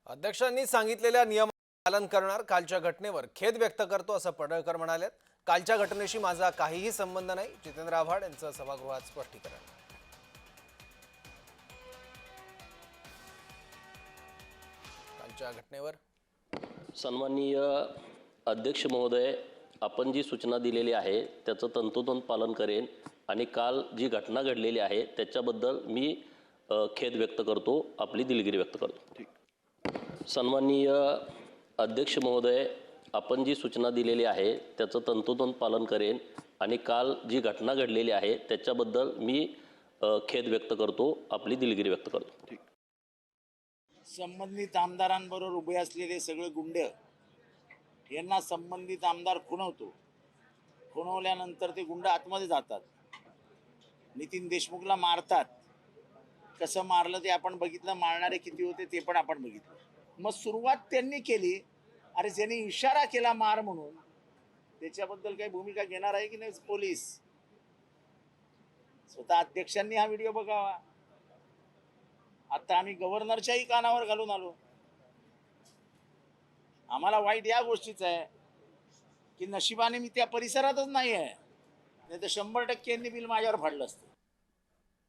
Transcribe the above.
अध्यक्षांनी सांगितलेल्या नियमांचे पालन करणार कालच्या घटनेवर खेद व्यक्त करतो असं पडळकर म्हणाले। कालच्या घटनेशी माझा काहीही संबंध नाही, जितेंद्र आव्हाड यांचं सभागृहात स्पष्टीकरण। कालच्या घटनेवर सन्माननीय अध्यक्ष महोदय, आपण जी सूचना दिलेली आहे त्याचं तंतोतंत पालन करेन आणि काल जी घटना घडलेली आहे त्याच्याबद्दल मी खेद व्यक्त करतो, आपली दिलगिरी व्यक्त करतो। सन्माननीय अध्यक्ष महोदय, आपण जी सूचना दिलेली आहे त्याचं तंतोतंत पालन करेन आणि काल जी घटना घडलेली आहे त्याच्याबद्दल मी खेद व्यक्त करतो, आपली दिलगिरी व्यक्त करतो। संबंधित आमदारांबरोबर उभे असलेले सगळे गुंड यांना संबंधित आमदार खुणवतो, खुणवल्यानंतर ते गुंड आतमध्ये जातात, नितीन देशमुखला मारतात। कसं मारलं ते आपण बघितलं, मारणारे किती होते ते पण आपण बघितलं। मग सुरुवात त्यांनी केली, अरे ज्यांनी इशारा केला मार म्हणून, त्याच्याबद्दल काही भूमिका घेणार आहे की नाही पोलीस? स्वतः अध्यक्षांनी हा व्हिडिओ बघावा। आता आम्ही गव्हर्नरच्याही कानावर घालून आलो। आम्हाला वाईट या गोष्टीचं आहे की नशिबाने मी त्या परिसरातच नाही आहे, नाही तर 100% यांनी बिल माझ्यावर फाडलं असतं।